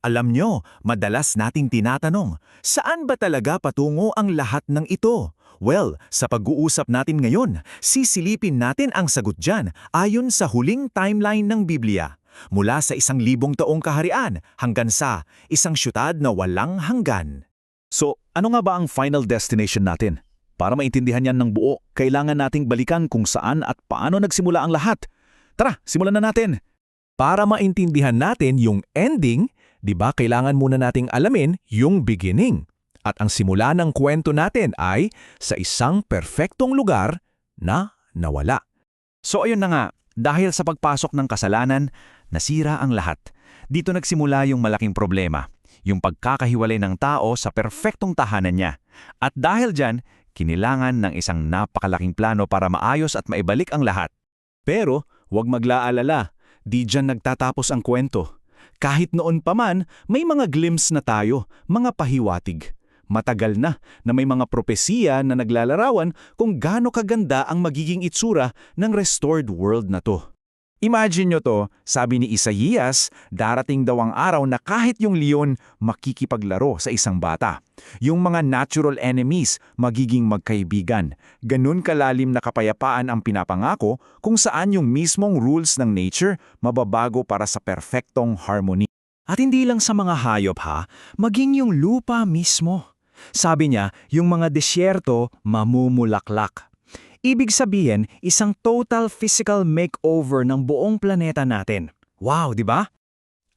Alam nyo, madalas nating tinatanong, saan ba talaga patungo ang lahat ng ito? Well, sa pag-uusap natin ngayon, sisilipin natin ang sagot dyan ayon sa huling timeline ng Biblia. Mula sa 1,000 taong kaharian hanggang sa isang syudad na walang hanggan. So, ano nga ba ang final destination natin? Para maintindihan yan ng buo, kailangan nating balikan kung saan at paano nagsimula ang lahat. Tara, simulan na natin! Para maintindihan natin yung ending, di ba kailangan muna nating alamin yung beginning. At ang simula ng kwento natin ay sa isang perpektong lugar na nawala. So ayun na nga, dahil sa pagpasok ng kasalanan, nasira ang lahat. Dito nagsimula yung malaking problema, yung pagkakahiwalay ng tao sa perpektong tahanan niya. At dahil dyan, kinilangan ng isang napakalaking plano para maayos at maibalik ang lahat. Pero, huwag maglaalala, di dyan nagtatapos ang kwento. Kahit noon pa man, may mga glimpse na tayo, mga pahiwatig. Matagal na may mga propesiya na naglalarawan kung gaano kaganda ang magiging itsura ng restored world na to. Imagine nyo to, sabi ni Isaías, darating daw ang araw na kahit yung leon makikipaglaro sa isang bata. Yung mga natural enemies magiging magkaibigan. Ganun kalalim na kapayapaan ang pinapangako kung saan yung mismong rules ng nature mababago para sa perfectong harmony. At hindi lang sa mga hayop ha, maging yung lupa mismo. Sabi niya, yung mga disyerto mamumulaklak. Ibig sabihin, isang total physical makeover ng buong planeta natin. Wow, di ba?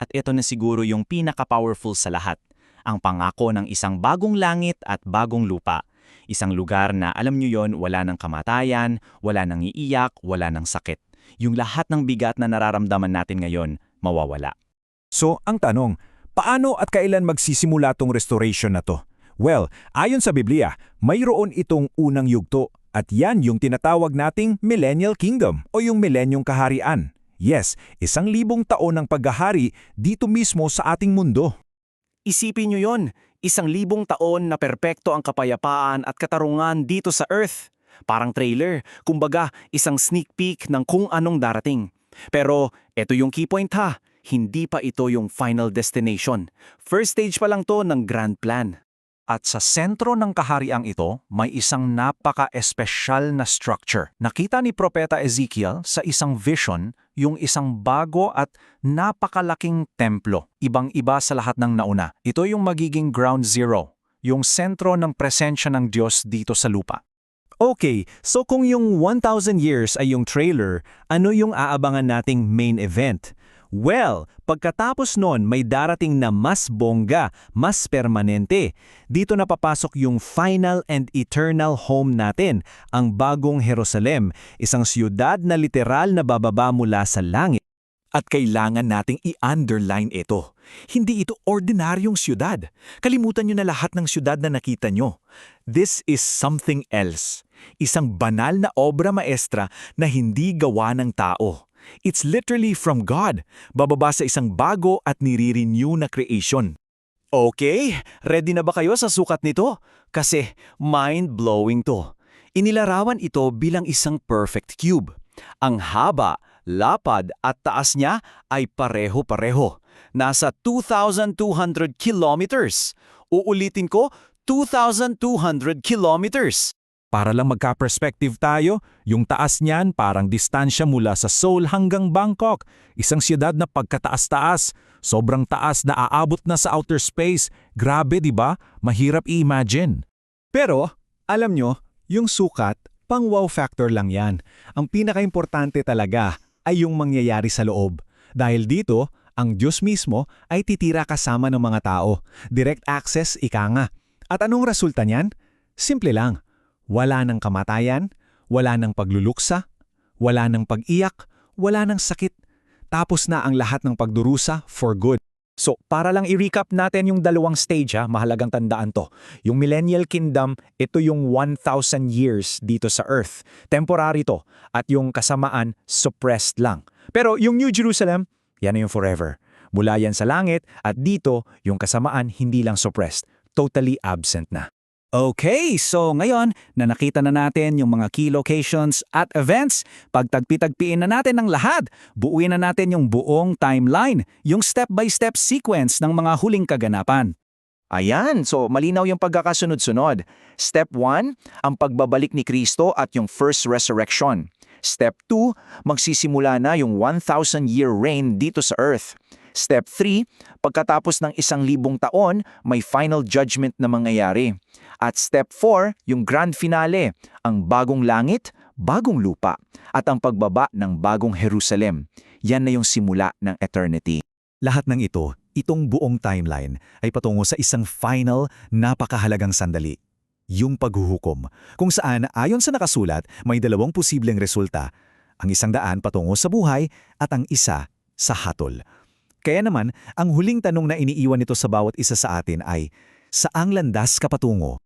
At ito na siguro yung pinaka-powerful sa lahat. Ang pangako ng isang bagong langit at bagong lupa. Isang lugar na alam nyo yon, wala ng kamatayan, wala ng iiyak, wala ng sakit. Yung lahat ng bigat na nararamdaman natin ngayon, mawawala. So, ang tanong, paano at kailan magsisimula tong restoration na to? Well, ayon sa Biblia, mayroon itong unang yugto. At yan yung tinatawag nating Millennial Kingdom o yung Milenyong Kaharian. Yes, 1,000 taon ng paghahari dito mismo sa ating mundo. Isipin nyo yon, 1,000 taon na perpekto ang kapayapaan at katarungan dito sa Earth. Parang trailer, kumbaga isang sneak peek ng kung anong darating. Pero eto yung key point ha, hindi pa ito yung final destination. First stage pa lang to ng grand plan. At sa sentro ng kahariang ito, may isang napaka-espesyal na structure. Nakita ni Propeta Ezekiel sa isang vision yung isang bago at napakalaking templo. Ibang-iba sa lahat ng nauna. Ito yung magiging ground zero, yung sentro ng presensya ng Diyos dito sa lupa. Okay, so kung yung 1,000 years ay yung trailer, ano yung aabangan nating main event? Well, pagkatapos nun may darating na mas bongga, mas permanente. Dito na papasok yung final and eternal home natin, ang bagong Jerusalem, isang siyudad na literal na bababa mula sa langit. At kailangan nating i-underline ito. Hindi ito ordinaryong siyudad. Kalimutan nyo na lahat ng siyudad na nakita nyo. This is something else. Isang banal na obra maestra na hindi gawa ng tao. It's literally from God, bababa sa isang bago at nire-renew na creation. Okay, ready na ba kayo sa sukat nito? Kasi mind-blowing to. Inilarawan ito bilang isang perfect cube. Ang haba, lapad at taas niya ay pareho-pareho. Nasa 2,200 kilometers. Uulitin ko, 2,200 kilometers. Para lang magka-perspective tayo, yung taas niyan parang distansya mula sa Seoul hanggang Bangkok. Isang siyudad na pagkataas-taas, sobrang taas na aabot na sa outer space. Grabe, di ba? Mahirap i-imagine. Pero, alam nyo, yung sukat, pang wow factor lang yan. Ang pinaka-importante talaga ay yung mangyayari sa loob. Dahil dito, ang Diyos mismo ay titira kasama ng mga tao. Direct access, ika nga. At anong resulta niyan? Simple lang. Wala ng kamatayan, wala ng pagluluksa, wala ng pag-iyak, wala ng sakit. Tapos na ang lahat ng pagdurusa for good. So, para lang i-recap natin yung dalawang stage mahalagang tandaan to. Yung Millennial Kingdom, ito yung 1,000 years dito sa Earth. Temporary to. At yung kasamaan, suppressed lang. Pero yung New Jerusalem, yan na yung forever. Mula yan sa langit at dito, yung kasamaan hindi lang suppressed. Totally absent na. Okay, so ngayon na nakita na natin yung mga key locations at events, pagtagpi-tagpiin na natin ang lahat, buuin na natin yung buong timeline, yung step-by-step sequence ng mga huling kaganapan. Ayan, so malinaw yung pagkakasunod-sunod. Step 1, ang pagbabalik ni Kristo at yung first resurrection. Step 2, magsisimula na yung 1,000-year reign dito sa earth. Step 3, pagkatapos ng 1,000 taon, may final judgment na mangyayari. At step 4, yung grand finale, ang bagong langit, bagong lupa, at ang pagbaba ng bagong Jerusalem. Yan na yung simula ng eternity. Lahat ng ito, itong buong timeline, ay patungo sa isang final, napakahalagang sandali. Yung paghuhukom, kung saan ayon sa nakasulat, may 2 posibleng resulta. Ang 100 patungo sa buhay at ang isa sa hatol. Kaya naman, ang huling tanong na iniiwan nito sa bawat isa sa atin ay, saang landas ka patungo?